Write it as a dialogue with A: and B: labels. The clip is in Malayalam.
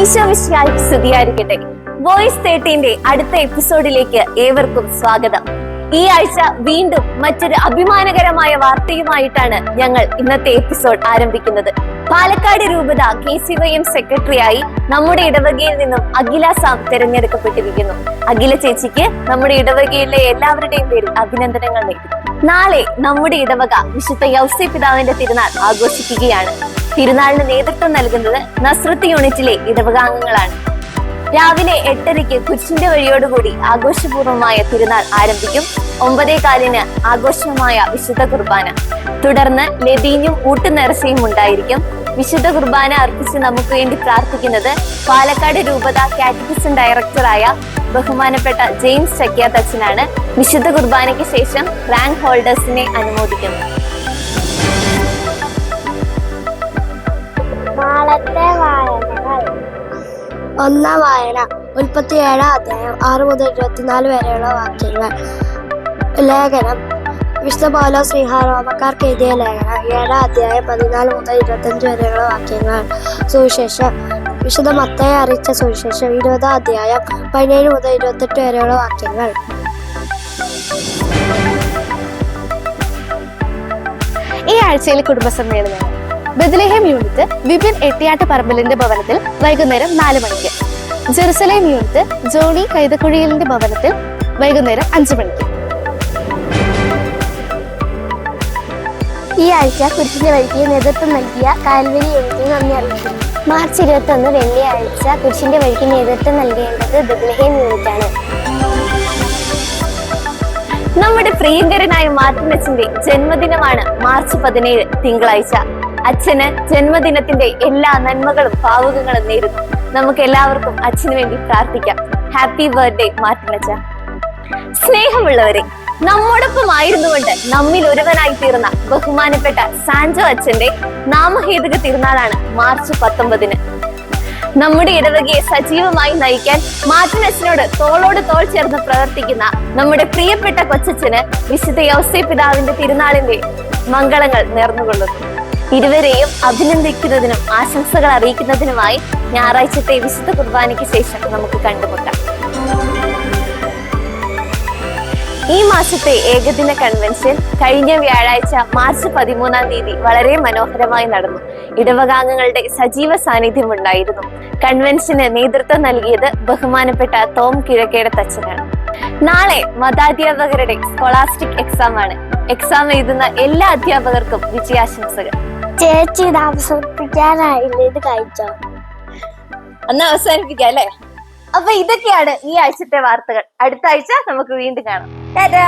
A: ഈശോമിശിഹായ്ക്ക് സ്തുതിയായിരിക്കട്ടെ. വോയിസ് 13ന്റെ അടുത്ത എപ്പിസോഡിലേക്ക് ഏവർക്കും സ്വാഗതം. ഈ ആഴ്ച വീണ്ടും മറ്റൊരു അഭിമാനകരമായ വാർത്തയുമായിട്ടാണ് ഞങ്ങൾ ഇന്നത്തെ എപ്പിസോഡ് ആരംഭിക്കുന്നത്. പാലക്കാട് രൂപത KCYM സെക്രട്ടറിയായി നമ്മുടെ ഇടവകയിൽ നിന്നും അഖില സാം തെരഞ്ഞെടുക്കപ്പെട്ടിരിക്കുന്നു. അഖില ചേച്ചിക്ക് നമ്മുടെ ഇടവകയിലെ എല്ലാവരുടെയും പേരിൽ അഭിനന്ദനങ്ങൾ നേരുന്നു. നാളെ നമ്മുടെ ഇടവക വിശുദ്ധ യൗസേ പിതാവിന്റെ തിരുനാൾ ആഘോഷിക്കുകയാണ്. തിരുനാളിന് നേതൃത്വം നൽകുന്നത് നസ്രത്ത് യൂണിറ്റിലെ ഇടവകാംഗങ്ങളാണ്. രാവിലെ 8:30 കുരിശിന്റെ വഴിയോടുകൂടി ആഘോഷപൂർവമായ തിരുനാൾ ആരംഭിക്കും. 9:15 ആഘോഷമായ വിശുദ്ധ കുർബാന. തുടർന്ന് ലതീഞ്ഞും ഊട്ടുനേർച്ചയും ഉണ്ടായിരിക്കും. വിശുദ്ധ കുർബാന അർപ്പിച്ച് നമുക്ക് വേണ്ടി പ്രാർത്ഥിക്കുന്നത് പാലക്കാട് രൂപത കാറ്റഗിസം ഡയറക്ടറായ ബഹുമാനപ്പെട്ട ജെയിംസ് ചക്യാത്തച്ഛനാണ്. വിശുദ്ധ കുർബാനയ്ക്ക് ശേഷം റാങ്ക് ഹോൾഡേഴ്സിനെ അനുമോദിക്കുന്നു.
B: ഒന്നാം വായന 37 അധ്യായം 6 മുതൽ 24 വരെയുള്ള വാക്യങ്ങൾ. ലേഖനം വിശുദ്ധ പൗലോസ് ശ്ലീഹ റോമക്കാർക്ക് എഴുതിയ ലേഖനം 7 അധ്യായം 14 മുതൽ 25 വരെയുള്ള വാക്യങ്ങൾ. സുവിശേഷം വിശുദ്ധ മത്തായി അറിയിച്ച സുവിശേഷം 20 അധ്യായം 17 മുതൽ 28 വരെയുള്ള വാക്യങ്ങൾ.
C: ഈ ആഴ്ചയിലെ കുടുംബസമ്മേളനം ബെത്ലഹേം യൂണിറ്റ് വിപിൻ എട്ടിയാട്ട് പറമ്പലിന്റെ ഭവനത്തിൽ വൈകുന്നേരം 4 മണിക്ക്. ജെറുസലേം യൂണിറ്റ് ജോണി കൈതക്കുഴിയലിന്റെ ഭവനത്തിൽ വൈകുന്നേരം 5 മണിക്ക്.
B: ഈ ആഴ്ച കുരിശിന്റെ വഴിക്ക് നേതൃത്വം നൽകിയ കാൽവരി യൂണിറ്റിന് നന്ദി അറിയിക്കുന്നു. മാർച്ച് 21 വെള്ളിയാഴ്ച കുരിശിന്റെ വഴിക്ക് നേതൃത്വം നൽകേണ്ടത് ബെത്ലഹേം യൂണിറ്റാണ്.
A: നമ്മുടെ പ്രിയങ്കരനായ മാർട്ടിനച്ഛന്റെ ജന്മദിനമാണ് മാർച്ച് 17 തിങ്കളാഴ്ച. അച്ഛന് ജന്മദിനത്തിന്റെ എല്ലാ നന്മകളും ഭാവുകങ്ങളും നേരുന്നു. നമുക്ക് എല്ലാവർക്കും അച്ഛന് വേണ്ടി പ്രാർത്ഥിക്കാം. ഹാപ്പി ബർത്ത്ഡേ മാർട്ടിനച്ഛ. സ്നേഹമുള്ളവരെ, നമ്മോടൊപ്പം ആയിരുന്നുകൊണ്ട് നമ്മിൽ ഒരുവനായി തീർന്ന ബഹുമാനപ്പെട്ട സാൻജോ അച്ഛന്റെ നാമഹേതുക തിരുനാളാണ് മാർച്ച് 19. നമ്മുടെ ഇടവകയെ സജീവമായി നയിക്കാൻ മാർട്ടിനച്ഛനോട് തോളോട് തോൾ ചേർന്ന് പ്രവർത്തിക്കുന്ന നമ്മുടെ പ്രിയപ്പെട്ട കൊച്ചച്ഛന് വിശുദ്ധ യൗസേ പിതാവിന്റെ തിരുനാളിന്റെ മംഗളങ്ങൾ നേർന്നുകൊള്ളുന്നു. ഇരുവരെയും അഭിനന്ദിക്കുന്നതിനും ആശംസകൾ അറിയിക്കുന്നതിനുമായി ഞായറാഴ്ചത്തെ വിശുദ്ധ കുർബാനയ്ക്ക് ശേഷം നമുക്ക് കണ്ടുമുട്ടാം. ഈ മാസത്തെ ഏകദിന കൺവെൻഷൻ കഴിഞ്ഞ വ്യാഴാഴ്ച മാർച്ച് 13 വളരെ മനോഹരമായി നടന്നു. ഇടവകാംഗങ്ങളുടെ സജീവ സാന്നിധ്യം ഉണ്ടായിരുന്നു. കൺവെൻഷന് നേതൃത്വം നൽകിയത് ബഹുമാനപ്പെട്ട തോം കിഴക്കേടത്തച്ഛനാണ്. നാളെ മതാധ്യാപകരുടെ സ്കോളാസ്റ്റിക് എക്സാം ആണ്. എക്സാം എഴുതുന്ന എല്ലാ അധ്യാപകർക്കും വിജയാശംസകൾ.
B: ചേച്ചി ഇത് അവസാനിപ്പിക്കാനായില്ലേ? ഇത് കഴിച്ചോ?
A: അന്ന് അവസാനിപ്പിക്കാം അല്ലേ? അപ്പൊ ഇതൊക്കെയാണ് ഈ ആഴ്ചത്തെ വാർത്തകൾ. അടുത്ത ആഴ്ച നമുക്ക് വീണ്ടും കാണാം. ടാറ്റാ.